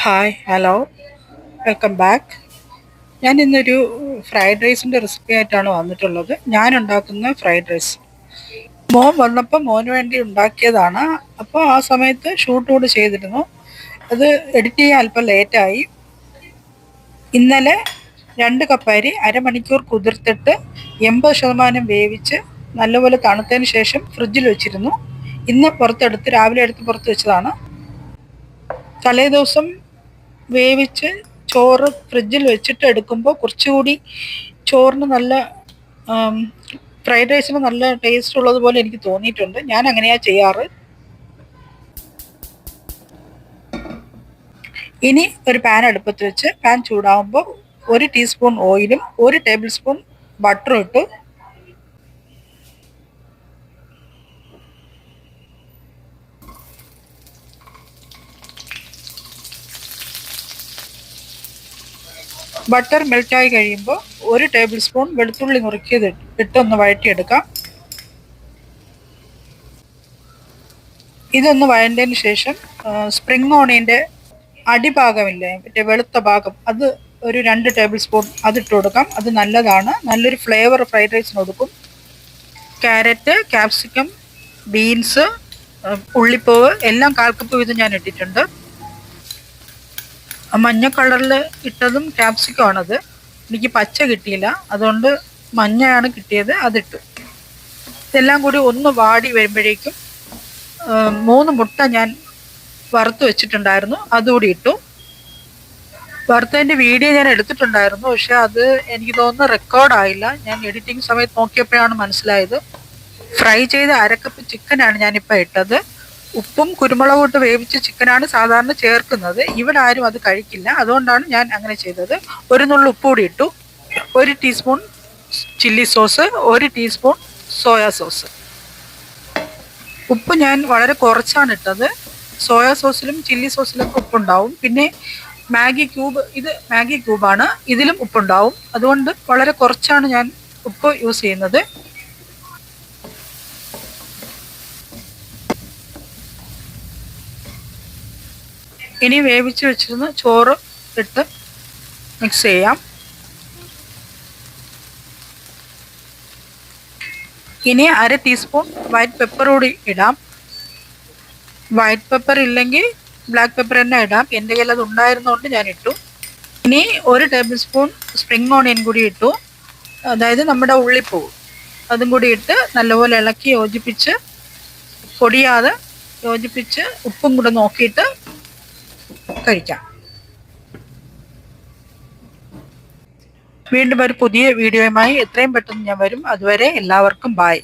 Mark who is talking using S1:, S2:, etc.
S1: Hi hello welcome back. ഞാൻ ഇന്നൊരു fried റൈസിൻ്റെ റെസിപ്പി ആയിട്ടാണ് വന്നിട്ടുള്ളത്. ഞാൻ ഉണ്ടാക്കുന്ന ഫ്രൈഡ് റൈസ് മോൻ വന്നപ്പോൾ മോന് വേണ്ടി ഉണ്ടാക്കിയതാണ്. അപ്പോൾ ആ സമയത്ത് ഷൂട്ട് കൂടി ചെയ്തിരുന്നു. അത് എഡിറ്റ് ചെയ്യാൻ അല്പം ലേറ്റായി. ഇന്നലെ 2 കപ്പ് അരി അരമണിക്കൂർ കുതിർത്തിട്ട് 80% വേവിച്ച് നല്ലപോലെ തണുത്തതിന് ശേഷം ഫ്രിഡ്ജിൽ വെച്ചിരുന്നു. ഇന്ന് രാവിലെ എടുത്ത് പുറത്ത് വെച്ചതാണ്. തലേ ദിവസം വേവിച്ച് ചോറ് ഫ്രിഡ്ജിൽ വെച്ചിട്ട് എടുക്കുമ്പോൾ കുറച്ചുകൂടി ചോറിന് നല്ല ഫ്രൈഡ് റൈസിന് നല്ല ടേസ്റ്റ് ഉള്ളതുപോലെ എനിക്ക് തോന്നിയിട്ടുണ്ട്. ഞാൻ അങ്ങനെയാണ് ചെയ്യാറ്. ഇനി ഒരു പാൻ അടുപ്പത്ത് വെച്ച് പാൻ ചൂടാകുമ്പോൾ 1 ടീസ്പൂൺ ഓയിലും 1 ടേബിൾ സ്പൂൺ ബട്ടറും ഇട്ടു. ബട്ടർ മെൽറ്റായി കഴിയുമ്പോൾ 1 ടേബിൾ സ്പൂൺ വെളുത്തുള്ളി നുറുക്കിയത് ഇട്ടൊന്ന് വഴറ്റിയെടുക്കാം. ഇതൊന്ന് വഴണ്ടതിന് ശേഷം സ്പ്രിംഗ് ഓണിയൻ്റെ അടിഭാഗമില്ലേ, മറ്റേ വെളുത്ത ഭാഗം, അത് ഒരു 2 ടേബിൾ സ്പൂൺ അതിട്ട് കൊടുക്കാം. അത് നല്ലതാണ്, നല്ലൊരു ഫ്ലേവർ ഫ്രൈഡ് റൈസിന് കൊടുക്കും. ക്യാരറ്റ്, ക്യാപ്സിക്കം, ബീൻസ്, ഉള്ളിപ്പൂവ് എല്ലാം 1/4 കപ്പ് വീതം ഞാൻ ഇട്ടിട്ടുണ്ട്. മഞ്ഞ കളറിൽ ഇട്ടതും ക്യാപ്സിക്കം ആണത്. എനിക്ക് പച്ച കിട്ടിയില്ല, അതുകൊണ്ട് മഞ്ഞയാണ് കിട്ടിയത്, അതിട്ടു. ഇതെല്ലാം കൂടി ഒന്ന് വാടി വരുമ്പോഴേക്കും 3 മുട്ട ഞാൻ വറുത്ത് വെച്ചിട്ടുണ്ടായിരുന്നു, അതുകൂടി ഇട്ടു. വറുത്തതിൻ്റെ വീഡിയോ ഞാൻ എടുത്തിട്ടുണ്ടായിരുന്നു, പക്ഷെ അത് എനിക്ക് തോന്നുന്നു റെക്കോർഡായില്ല. ഞാൻ എഡിറ്റിംഗ് സമയത്ത് നോക്കിയപ്പോഴാണ് മനസ്സിലായത്. ഫ്രൈ ചെയ്ത 1/2 കപ്പ് ചിക്കനാണ് ഞാനിപ്പോൾ ഇട്ടത്. ഉപ്പും കുരുമുളകും ഇട്ട് വേവിച്ച ചിക്കനാണ് സാധാരണ ചേർക്കുന്നത്. ഇവിടെ ആരും അത് കഴിക്കില്ല, അതുകൊണ്ടാണ് ഞാൻ അങ്ങനെ ചെയ്തത്. 1 നുള്ളു ഉപ്പ് കൂടി ഇട്ടു. 1 teaspoon chilli sauce, 1 teaspoon soya sauce. ഉപ്പ് ഞാൻ വളരെ കുറച്ചാണ് ഇട്ടത്. സോയാ സോസിലും ചില്ലി സോസിലൊക്കെ ഉപ്പുണ്ടാവും. പിന്നെ മാഗി ക്യൂബാണ്, ഇതിലും ഉപ്പുണ്ടാവും. അതുകൊണ്ട് വളരെ കുറച്ചാണ് ഞാൻ ഉപ്പ് യൂസ് ചെയ്യുന്നത്. ഇനി വേവിച്ച് വെച്ചിരുന്ന ചോറ് ഇട്ട് മിക്സ് ചെയ്യാം. ഇനി 1/2 ടീസ്പൂൺ വൈറ്റ് പെപ്പർ കൂടി ഇടാം. വൈറ്റ് പെപ്പർ ഇല്ലെങ്കിൽ ബ്ലാക്ക് പെപ്പർ തന്നെ ഇടാം. എൻ്റെ കയ്യിൽ അത് ഉണ്ടായിരുന്നതുകൊണ്ട് ഞാൻ ഇട്ടു. ഇനി 1 ടേബിൾ സ്പൂൺ സ്പ്രിംഗ് ഓണിയൻ കൂടി ഇട്ടു, അതായത് നമ്മുടെ ഉള്ളിപ്പൂവ്, അതും കൂടി ഇട്ട് നല്ലപോലെ ഇളക്കി യോജിപ്പിച്ച്, പൊടിയാതെ യോജിപ്പിച്ച്, ഉപ്പും കൂടെ നോക്കിയിട്ട് കഴിക്കാം. വീണ്ടും ഒരു പുതിയ വീഡിയോയുമായി എത്രയും പെട്ടെന്ന് ഞാൻ വരും. അതുവരെ എല്ലാവർക്കും ബായ്.